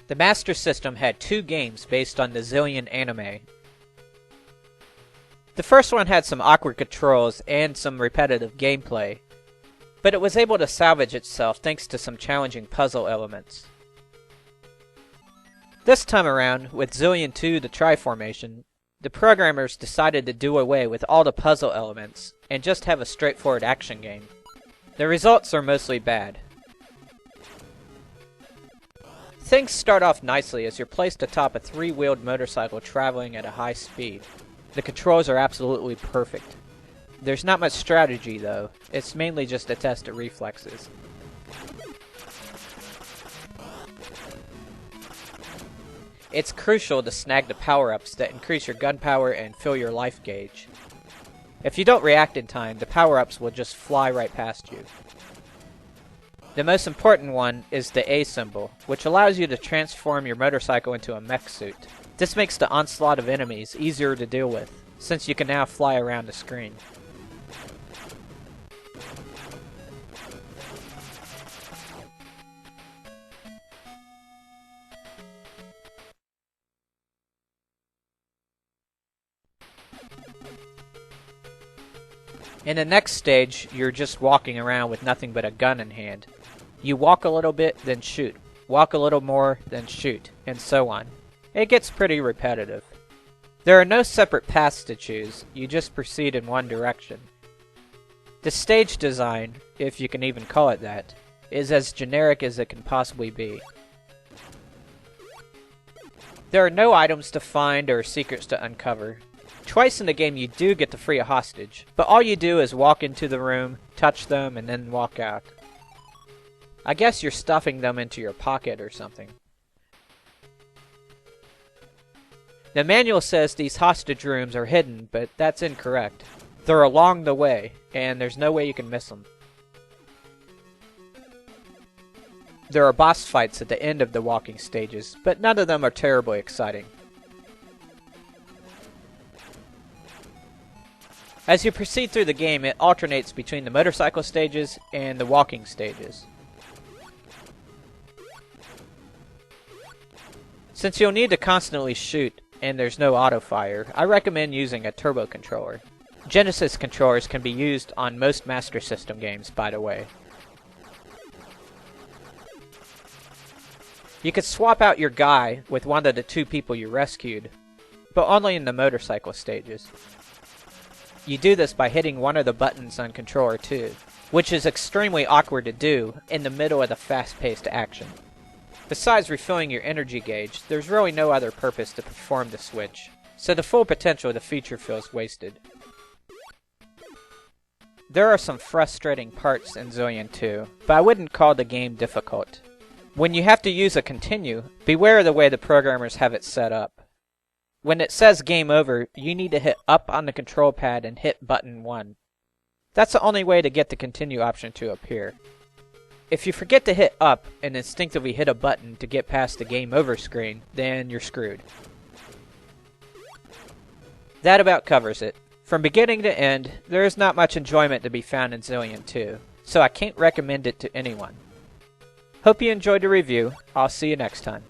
The Master System had 2 games based on the Zillion anime. The first one had some awkward controls and some repetitive gameplay, but it was able to salvage itself thanks to some challenging puzzle elements. This time around, with Zillion 2 the Tri-Formation, the programmers decided to do away with all the puzzle elements and just have a straightforward action game. The results are mostly bad. Things start off nicely as you're placed atop a 3-wheeled motorcycle traveling at a high speed. The controls are absolutely perfect. There's not much strategy though, it's mainly just a test of reflexes. It's crucial to snag the power-ups that increase your gun power and fill your life gauge. If you don't react in time, the power-ups will just fly right past you. The most important one is the A symbol, which allows you to transform your motorcycle into a mech suit. This makes the onslaught of enemies easier to deal with, since you can now fly around the screen. In the next stage, you're just walking around with nothing but a gun in hand. You walk a little bit, then shoot. Walk a little more, then shoot, and so on. It gets pretty repetitive. There are no separate paths to choose, you just proceed in one direction. The stage design, if you can even call it that, is as generic as it can possibly be. There are no items to find or secrets to uncover. Twice in the game you do get to free a hostage, but all you do is walk into the room, touch them, and then walk out. I guess you're stuffing them into your pocket or something. The manual says these hostage rooms are hidden, but that's incorrect. They're along the way, and there's no way you can miss them. There are boss fights at the end of the walking stages, but none of them are terribly exciting. As you proceed through the game, it alternates between the motorcycle stages and the walking stages. Since you'll need to constantly shoot, and there's no auto-fire, I recommend using a turbo controller. Genesis controllers can be used on most Master System games, by the way. You could swap out your guy with one of the 2 people you rescued, but only in the motorcycle stages. You do this by hitting one of the buttons on controller 2, which is extremely awkward to do in the middle of the fast-paced action. Besides refilling your energy gauge, there's really no other purpose to perform the switch, so the full potential of the feature feels wasted. There are some frustrating parts in Zillion 2, but I wouldn't call the game difficult. When you have to use a continue, beware of the way the programmers have it set up. When it says game over, you need to hit up on the control pad and hit button 1. That's the only way to get the continue option to appear. If you forget to hit up and instinctively hit a button to get past the game over screen, then you're screwed. That about covers it. From beginning to end, there is not much enjoyment to be found in Zillion 2, so I can't recommend it to anyone. Hope you enjoyed the review. I'll see you next time.